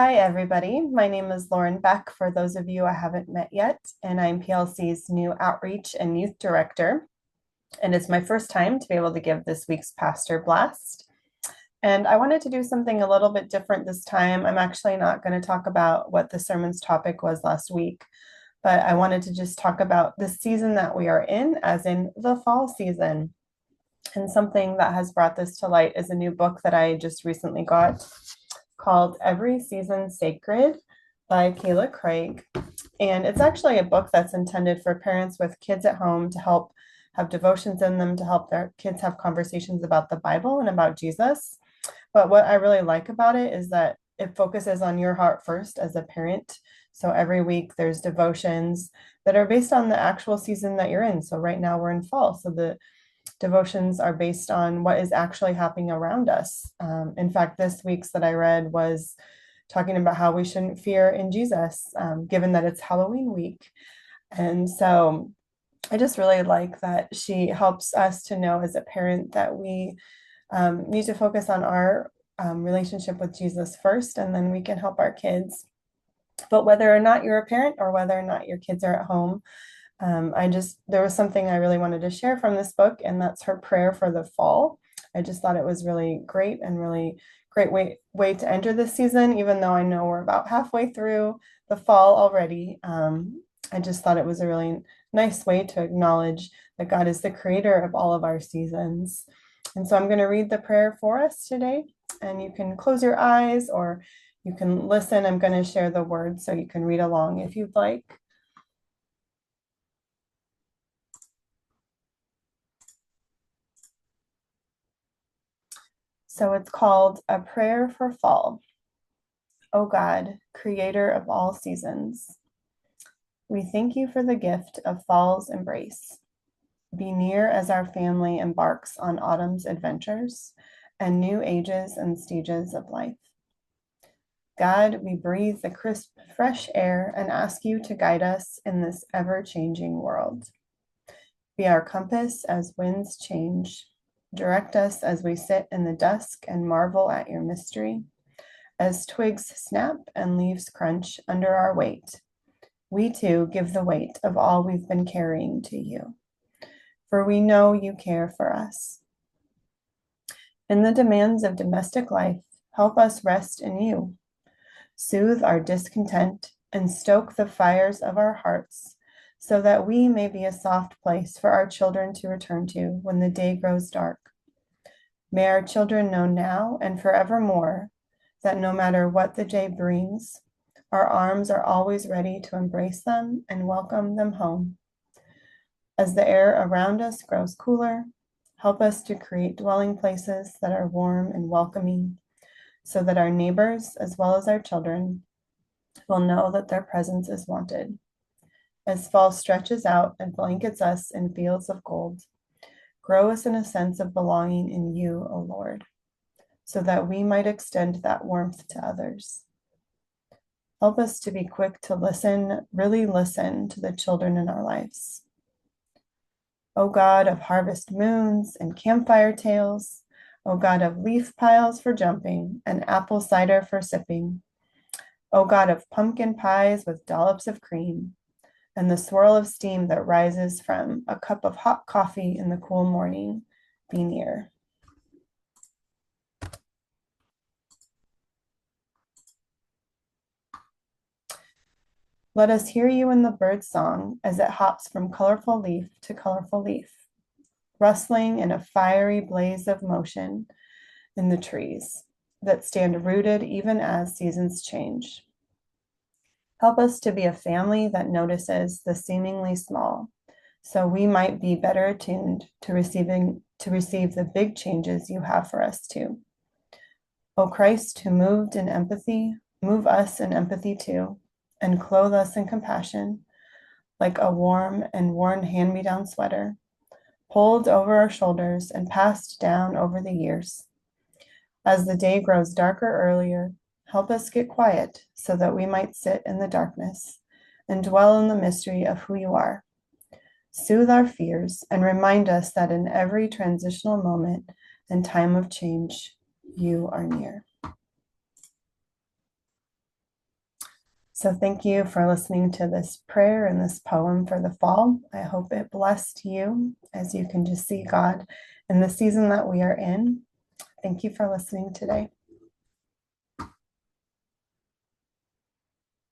Hi, everybody. My name is Lauren Beck, for those of you I haven't met yet, and I'm PLC's new Outreach and Youth Director. And it's my first time to be able to give this week's Pastor Blast. And I wanted to do something a little bit different this time. I'm actually not going to talk about what the sermon's topic was last week, but I wanted to just talk about the season that we are in, as in the fall season. And something that has brought this to light is a new book that I just recently got called Every Season Sacred by Kayla Craig. And it's actually a book that's intended for parents with kids at home to help have devotions in them, to help their kids have conversations about the Bible and about Jesus. But what I really like about it is that it focuses on your heart first as a parent. So every week there's devotions that are based on the actual season that you're in. So right now we're in fall. So the devotions are based on what is actually happening around us. In fact, this week's that I read was talking about how we shouldn't fear in Jesus, given that it's Halloween week. And so I just really like that she helps us to know as a parent that we need to focus on our relationship with Jesus first, and then we can help our kids. But whether or not you're a parent or whether or not your kids are at home, there was something I really wanted to share from this book, and that's her prayer for the fall. I just thought it was really great and really great way to enter this season, even though I know we're about halfway through the fall already. I just thought it was a really nice way to acknowledge that God is the creator of all of our seasons. And so I'm going to read the prayer for us today, and you can close your eyes or you can listen. I'm going to share the words so you can read along if you'd like. So it's called A Prayer for Fall. O God, creator of all seasons, we thank you for the gift of fall's embrace. Be near as our family embarks on autumn's adventures and new ages and stages of life. God, we breathe the crisp, fresh air and ask you to guide us in this ever-changing world. Be our compass as winds change. Direct us as we sit in the dusk and marvel at your mystery. As twigs snap and leaves crunch under our weight, we too give the weight of all we've been carrying to you. For we know you care for us. In the demands of domestic life, help us rest in you. Soothe our discontent and stoke the fires of our hearts, so that we may be a soft place for our children to return to when the day grows dark. May our children know now and forevermore that no matter what the day brings, our arms are always ready to embrace them and welcome them home. As the air around us grows cooler, help us to create dwelling places that are warm and welcoming, so that our neighbors, as well as our children, will know that their presence is wanted. As fall stretches out and blankets us in fields of gold, grow us in a sense of belonging in you, O Lord, so that we might extend that warmth to others. Help us to be quick to listen, really listen to the children in our lives. O God of harvest moons and campfire tales, O God of leaf piles for jumping and apple cider for sipping, O God of pumpkin pies with dollops of cream and the swirl of steam that rises from a cup of hot coffee in the cool morning, be near. Let us hear you in the bird's song as it hops from colorful leaf to colorful leaf, rustling in a fiery blaze of motion in the trees that stand rooted even as seasons change. Help us to be a family that notices the seemingly small, so we might be better attuned to receive the big changes you have for us too. O Christ, who moved in empathy, move us in empathy too, and clothe us in compassion, like a warm and worn hand-me-down sweater, pulled over our shoulders and passed down over the years. As the day grows darker earlier, help us get quiet so that we might sit in the darkness and dwell in the mystery of who you are. Soothe our fears and remind us that in every transitional moment and time of change, you are near. So thank you for listening to this prayer and this poem for the fall. I hope it blessed you as you can just see God in the season that we are in. Thank you for listening today.